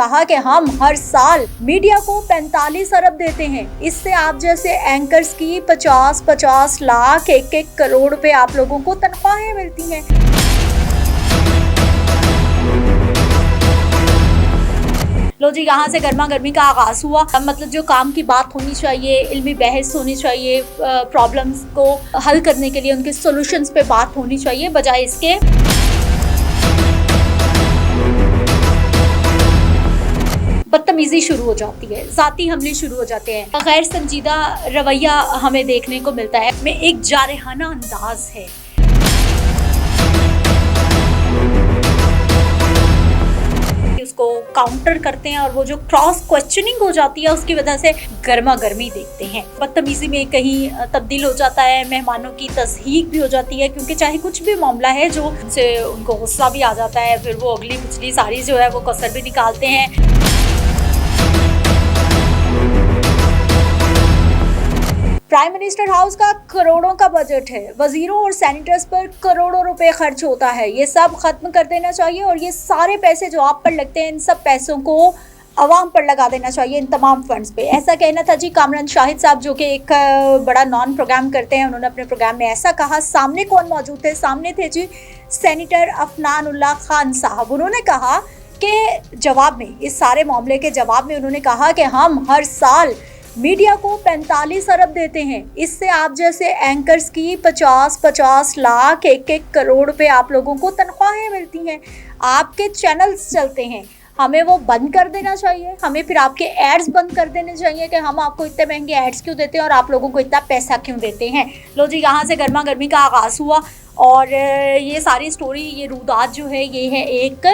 कहा कि हम हर साल मीडिया को 45 अरब देते हैं। इससे आप जैसे एंकर्स की 50-50 लाख 1-1 करोड़ रुपए आप लोगों को तनख्वाहें मिलती हैं। लो जी, यहाँ से गर्मा गर्मी का आगाज़ हुआ। मतलब जो काम की बात होनी चाहिए, इल्मी बहस होनी चाहिए, प्रॉब्लम्स को हल करने के लिए उनके सॉल्यूशंस पे बात होनी चाहिए, बजाय इसके बदतमीजी शुरू हो जाती है, ज़ाती हमले शुरू हो जाते हैं, गैर संजीदा रवैया हमें देखने को मिलता है, में एक जारहाना अंदाज है। उसको काउंटर करते हैं और वो जो क्रॉस क्वेश्चनिंग हो जाती है उसकी वजह से गर्मा गर्मी देखते हैं। बदतमीजी में कहीं तब्दील हो जाता है, मेहमानों की तज़हीक भी हो जाती है, क्योंकि चाहे कुछ भी मामला है जो से उनको गुस्सा भी आ जाता है, फिर वो अगली पिछली सारी जो है वो कसर भी निकालते हैं। प्राइम मिनिस्टर हाउस का करोड़ों का बजट है, वजीरों और सेनेटर्स पर करोड़ों रुपए खर्च होता है। ये सब खत्म कर देना चाहिए और ये सारे पैसे जो आप पर लगते हैं इन सब पैसों को अवाम पर लगा देना चाहिए, इन तमाम फंड्स पे। ऐसा कहना था जी कामरान शाहिद साहब, जो कि एक बड़ा नॉन प्रोग्राम करते हैं। उन्होंने अपने प्रोग्राम में ऐसा कहा। सामने कौन मौजूद थे? सामने थे जी सेनेटर अफनान उल्लाह खान साहब। उन्होंने कहा कि जवाब में, इस सारे मामले के जवाब में उन्होंने कहा कि हम हर साल मीडिया को 45 अरब देते हैं। इससे आप जैसे एंकर्स की 50-50 लाख 1-1 करोड़ रुपए आप लोगों को तनख्वाहें मिलती हैं। आपके चैनल्स चलते हैं, हमें वो बंद कर देना चाहिए। हमें फिर आपके एड्स बंद कर देने चाहिए कि हम आपको इतने महंगे एड्स क्यों देते हैं और आप लोगों को इतना पैसा क्यों देते हैं। लो जी, यहाँ से गर्मा गर्मी का आगाज़ हुआ और ये सारी स्टोरी, ये रुदात जो है ये है एक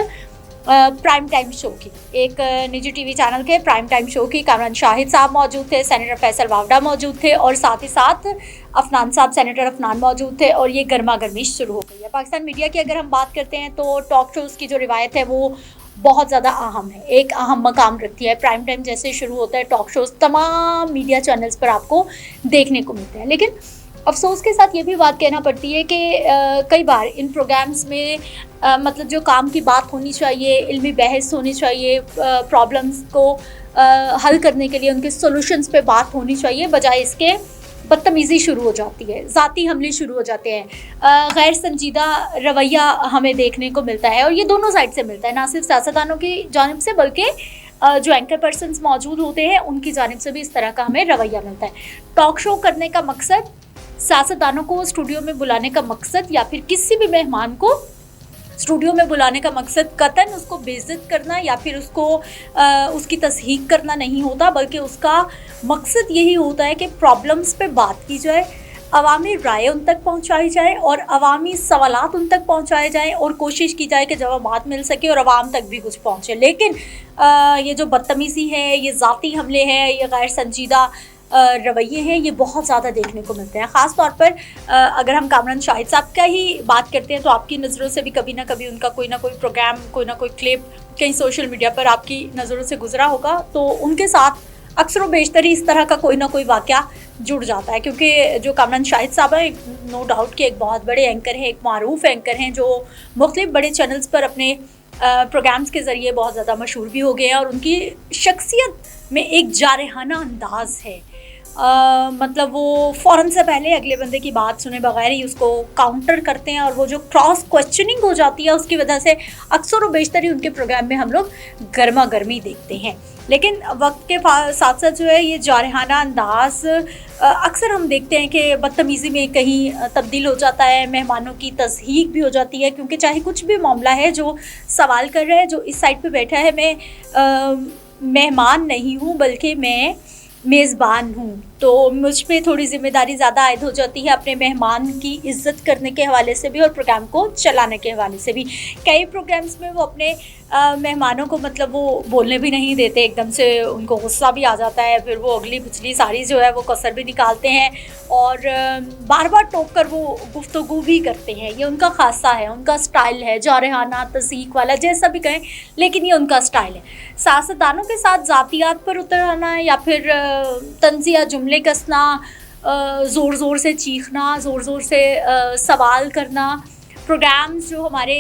प्राइम टाइम शो की, एक निजी टीवी चैनल के प्राइम टाइम शो की। कामरान शाहिद साहब मौजूद थे, सेनेटर फैसल वावड़ा मौजूद थे और साथ ही साथ अफनान साहब, सेनेटर अफनान मौजूद थे और ये गर्मा गर्मी शुरू हो गई है। पाकिस्तान मीडिया की अगर हम बात करते हैं तो टॉक शोज़ की जो रिवायत है वो बहुत ज़्यादा अहम है, एक अहम मकाम रखती है। प्राइम टाइम जैसे शुरू होता है टॉक शोज़ तमाम मीडिया चैनल्स पर आपको देखने को मिलते हैं। लेकिन अफसोस के साथ ये भी बात कहना पड़ती है कि कई बार इन प्रोग्राम्स में मतलब जो काम की बात होनी चाहिए, इल्मी बहस होनी चाहिए, प्रॉब्लम्स को हल करने के लिए उनके सॉल्यूशंस पे बात होनी चाहिए, बजाय इसके बदतमीजी शुरू हो जाती है, ज़ाती हमले शुरू हो जाते हैं, गैर संजीदा रवैया हमें देखने को मिलता है। और ये दोनों साइड से मिलता है, ना सिर्फ सियासतदानों की जानिब से बल्कि जो एंकर पर्सन्स मौजूद होते हैं उनकी जानिब से भी इस तरह का हमें रवैया मिलता है। टॉक शो करने का मकसद, सियासतदानों को स्टूडियो में बुलाने का मकसद या फिर किसी भी मेहमान को स्टूडियो में बुलाने का मकसद कतन उसको बेइज्जत करना या फिर उसको उसकी तस्हीक करना नहीं होता, बल्कि उसका मकसद यही होता है कि प्रॉब्लम्स पे बात की जाए, अवामी राय उन तक पहुंचाई जाए और अवामी सवालात उन तक पहुंचाए जाएं और कोशिश की जाए कि जवाबात मिल सके और अवाम तक भी कुछ पहुंचे। लेकिन ये जो बदतमीज़ी है, ये ज़ाती हमले हैं, ये गैर संजीदा रवैये हैं, ये बहुत ज़्यादा देखने को मिलते हैं। ख़ास तौर पर अगर हम कामरान शाहिद साहब का ही बात करते हैं तो आपकी नज़रों से भी कभी ना कभी उनका कोई ना कोई प्रोग्राम, कोई ना कोई क्लिप कहीं सोशल मीडिया पर आपकी नज़रों से गुजरा होगा। तो उनके साथ अक्सर व बेशतर इस तरह का कोई ना कोई वाक़या जुड़ जाता है, क्योंकि जो कामरान शाहिद साहब हैं नो डाउट कि एक बहुत बड़े एंकर हैं, एक मारूफ एंकर हैं जो मुख्तलिफ बड़े चैनल्स पर अपने प्रोग्राम्स के ज़रिए बहुत ज़्यादा मशहूर भी हो गए हैं और उनकी शख्सियत में एक जारहाना अंदाज़ है। मतलब वो फ़ौरन से पहले अगले बंदे की बात सुने बगैर ही उसको काउंटर करते हैं और वो जो क्रॉस क्वेश्चनिंग हो जाती है उसकी वजह से अक्सर व बेशतर ही उनके प्रोग्राम में हम लोग गर्मा गर्मी देखते हैं। लेकिन वक्त के साथ साथ जो है ये जारहाना अंदाज़ अक्सर हम देखते हैं कि बदतमीज़ी में कहीं तब्दील हो जाता है, मेहमानों की तज़हीक भी हो जाती है, क्योंकि चाहे कुछ भी मामला है, जो सवाल कर रहा है, जो इस साइड पे बैठा है, मैं मेहमान नहीं हूँ बल्कि मैं मेज़बान हूँ, तो मुझ पे थोड़ी ज़िम्मेदारी ज़्यादा आयद हो जाती है अपने मेहमान की इज़्ज़त करने के हवाले से भी और प्रोग्राम को चलाने के हवाले से भी। कई प्रोग्राम्स में वो अपने मेहमानों को मतलब वो बोलने भी नहीं देते, एकदम से उनको गुस्सा भी आ जाता है, फिर वो अगली पिछली सारी जो है वो कसर भी निकालते हैं और बार बार टोक कर वो गुफ्तगू भी करते हैं। ये उनका खासा है, उनका स्टाइल है, जारहाना तज़हीक वाला जैसा भी कहें, लेकिन ये उनका स्टाइल है। सियासतदानों के साथ ज़ातियात पर उतर आना या फिर तंज़िया जुमले कसना, ज़ोर ज़ोर से चीखना, ज़ोर ज़ोर से सवाल करना, प्रोग्राम्स जो हमारे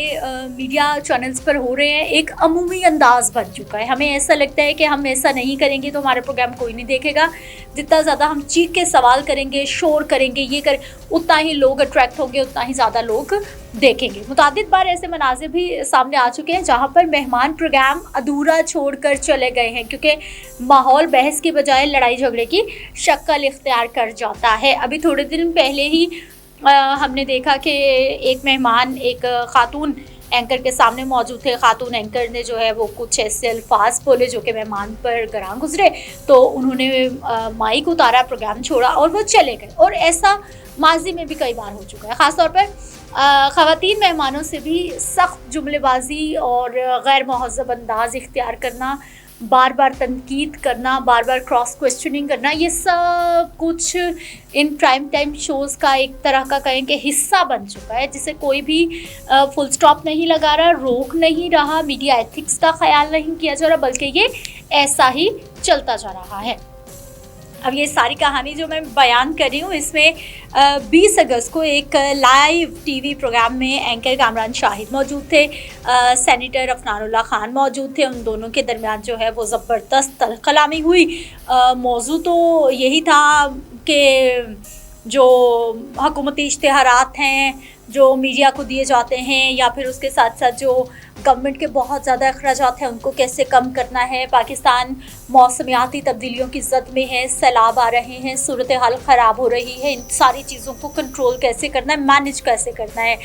मीडिया चैनल्स पर हो रहे हैं एक अमूमी अंदाज बन चुका है। हमें ऐसा लगता है कि हम ऐसा नहीं करेंगे तो हमारा प्रोग्राम कोई नहीं देखेगा। जितना ज़्यादा हम चीख के सवाल करेंगे, शोर करेंगे, ये करें, उतना ही लोग अट्रैक्ट होंगे, उतना ही ज़्यादा लोग देखेंगे। मुतादिद बार ऐसे मनाज़िर भी सामने आ चुके हैं जहाँ पर मेहमान प्रोग्राम अधूरा छोड़कर चले गए हैं क्योंकि माहौल बहस के बजाय लड़ाई झगड़े की शक्ल इख्तियार कर जाता है। अभी थोड़े दिन पहले ही हमने देखा कि एक मेहमान एक ख़ातून एंकर के सामने मौजूद थे। ख़ातून एंकर ने जो है वो कुछ ऐसे अल्फाज बोले जो कि मेहमान पर गरां गुजरे, तो उन्होंने माइक उतारा, प्रोग्राम छोड़ा और वो चले गए। और ऐसा माजी में भी कई बार हो चुका है। ख़ास तौर पर ख़वातीन मेहमानों से भी सख्त जुमलेबाजी और गैर महज़्ज़ब अंदाज़ इख्तियार करना, बार बार तनकीद करना, बार बार क्रॉस क्वेश्चनिंग करना, ये सब कुछ इन प्राइम टाइम शोज़ का एक तरह का कहें कि हिस्सा बन चुका है जिसे कोई भी फुल स्टॉप नहीं लगा रहा, रोक नहीं रहा, मीडिया एथिक्स का ख्याल नहीं किया जा रहा, बल्कि ये ऐसा ही चलता जा रहा है। अब ये सारी कहानी जो मैं बयान कर रही हूँ इसमें 20 अगस्त को एक लाइव टीवी प्रोग्राम में एंकर कामरान शाहिद मौजूद थे, सेनेटर अफनानुल्लाह खान मौजूद थे। उन दोनों के दरमियान जो है वो ज़बरदस्त तलख़लामी हुई। मौजू तो यही था कि जो हुकूमती इश्तिहारात हैं जो मीडिया को दिए जाते हैं या फिर उसके साथ साथ जो गवर्नमेंट के बहुत ज़्यादा अखराजात हैं उनको कैसे कम करना है। पाकिस्तान मौसमियाती तब्दीलियों की ज़द में है, सैलाब आ रहे हैं, सूरत हाल ख़राब हो रही है, इन सारी चीज़ों को कंट्रोल कैसे करना है, मैनेज कैसे करना है।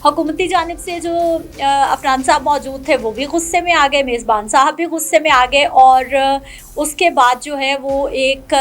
हुकूमती जानिब से जो अफनान साहब मौजूद थे वो भी गुस्से में आ गए, मेज़बान साहब भी गुस्से में आ गए और उसके बाद जो है वो एक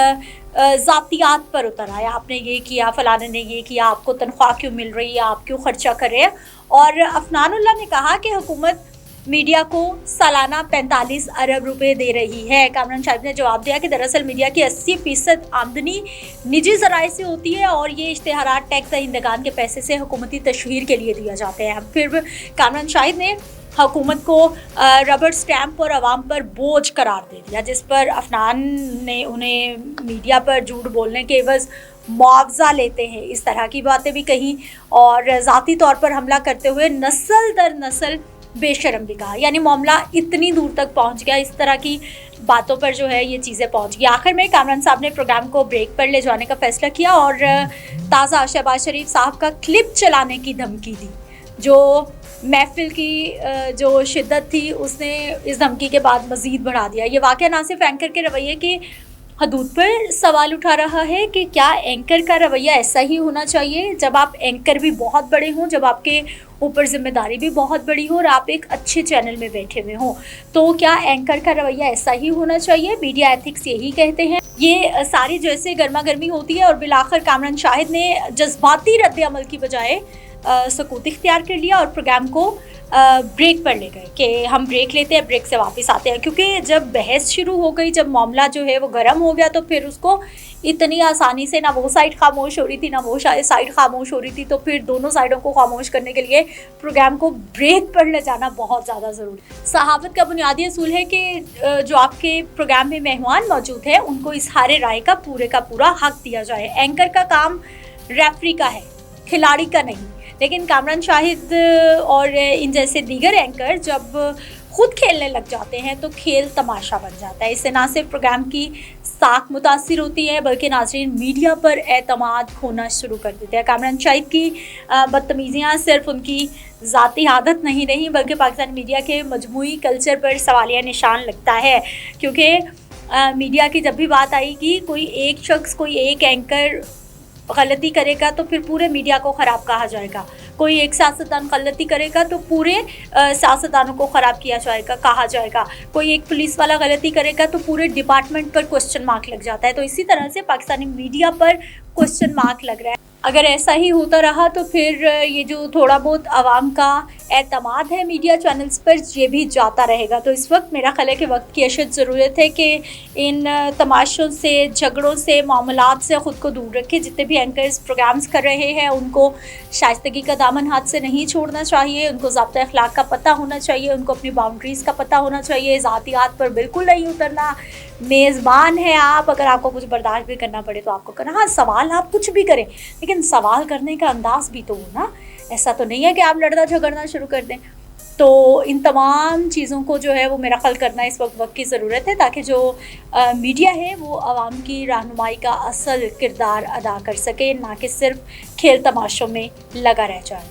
ज़ातियात पर उतर आया। आपने ये किया, फ़लाने ने ये किया, आपको तनख्वाह क्यों मिल रही है, आप क्यों ख़र्चा कर रहे हैं। और अफनानुल्लाह ने कहा कि हुकूमत मीडिया को सालाना 45 अरब रुपए दे रही है। कामरान शाहिद ने जवाब दिया कि दरअसल मीडिया की 80% आमदनी निजी ज़राए से होती है और ये इश्तिहारात टैक्स दहिंदगान के पैसे से हुकूमती तशहीर के लिए दिया जाते हैं। फिर कामरान शाहिद ने हुकूमत को रबर स्टैम्प और आवाम पर बोझ करार दे दिया, जिस पर अफनान ने उन्हें मीडिया पर झूठ बोलने के एवज़ मुआवजा लेते हैं, इस तरह की बातें भी कहीं और ज़ाती तौर पर हमला करते हुए नस्ल दर नस्ल बेशरम भी कहा। यानी मामला इतनी दूर तक पहुंच गया, इस तरह की बातों पर जो है ये चीज़ें पहुंच गई। आखिर में कामरान साहब ने प्रोग्राम को ब्रेक पर ले जाने का फ़ैसला किया और ताज़ा शहबाज शरीफ साहब का क्लिप चलाने की धमकी दी। जो महफिल की जो शिद्दत थी उसने इस धमकी के बाद मज़ीद बढ़ा दिया। ये वाक़या ना सिर्फ एंकर के रवैये के हदूद पर सवाल उठा रहा है कि क्या एंकर का रवैया ऐसा ही होना चाहिए जब आप एंकर भी बहुत बड़े हों, जब आपके ऊपर जिम्मेदारी भी बहुत बड़ी हो और आप एक अच्छे चैनल में बैठे हुए हों, तो क्या एंकर का रवैया ऐसा ही होना चाहिए? मीडिया एथिक्स यही कहते हैं। ये सारी जैसे गर्मा गर्मी होती है और बिलाखिर कामरान शाहिद ने जज्बाती रद्द अमल की बजाय सकूत इख्तियार कर लिया और प्रोग्राम को ब्रेक पर ले गए कि हम ब्रेक लेते हैं, ब्रेक से वापस आते हैं। क्योंकि जब बहस शुरू हो गई, जब मामला जो है वो गर्म हो गया, तो फिर उसको इतनी आसानी से ना वो साइड खामोश हो रही थी ना वो साइड खामोश हो रही थी, तो फिर दोनों साइडों को खामोश करने के लिए प्रोग्राम को ब्रेक पर ले जाना बहुत ज़्यादा ज़रूरी। सहाफ़त का बुनियादी असूल है कि जो आपके प्रोग्राम में मेहमान मौजूद है उनको इज़हार राय का पूरा हक़ दिया जाए। एंकर का काम रेफरी का है, खिलाड़ी का नहीं। लेकिन कामरान शाहिद और इन जैसे दीगर एंकर जब खुद खेलने लग जाते हैं तो खेल तमाशा बन जाता है। इससे ना सिर्फ प्रोग्राम की साख मुतासिर होती है बल्कि नाज़रीन मीडिया पर एतमाद खोना शुरू कर देते हैं। कामरान शाहिद की बदतमीज़ियाँ सिर्फ उनकी ज़ाती आदत नहीं रही बल्कि पाकिस्तानी मीडिया के मजमूई कल्चर पर सवालिया निशान लगता है। क्योंकि मीडिया की जब भी बात आएगी, कोई एक शख्स, कोई एक एंकर गलती करेगा तो फिर पूरे मीडिया को ख़राब कहा जाएगा। कोई एक सियासतदान गलती करेगा तो पूरे सियासतदानों को ख़राब किया जाएगा, कहा जाएगा। कोई एक पुलिस वाला गलती करेगा तो पूरे डिपार्टमेंट पर क्वेश्चन मार्क लग जाता है। तो इसी तरह से पाकिस्तानी मीडिया पर क्वेश्चन मार्क लग रहा है। अगर ऐसा ही होता रहा तो फिर ये जो थोड़ा बहुत आवाम का एतमाद है मीडिया चैनल्स पर, ये भी जाता रहेगा। तो इस वक्त मेरा ख्याल है कि वक्त की अशद ज़रूरत है कि इन तमाशों से, झगड़ों से, मामलात से ख़ुद को दूर रखें। जितने भी एंकर्स प्रोग्राम्स कर रहे हैं उनको शाइस्तगी का दामन हाथ से नहीं छोड़ना चाहिए, उनको ज़ाब्ता अखलाक का पता होना चाहिए, उनको अपनी बाउंड्रीज़ का पता होना चाहिए, ज़ातियात पर बिल्कुल नहीं उतरना। मेज़बान है आप, अगर आपको कुछ बर्दाश्त भी करना पड़े तो आपको करना। हाँ, सवाल आप कुछ भी करें लेकिन सवाल करने का अंदाज़ भी तो हो ना ایسا تو نہیں ہے کہ آپ لڑنا جھگڑنا شروع کر دیں. تو ان تمام چیزوں کو جو ہے وہ میرا خیال کرنا اس وقت کی ضرورت ہے تاکہ جو میڈیا ہے وہ عوام کی رہنمائی کا اصل کردار ادا کر سکے، نہ کہ صرف کھیل تماشوں میں لگا رہ جائے.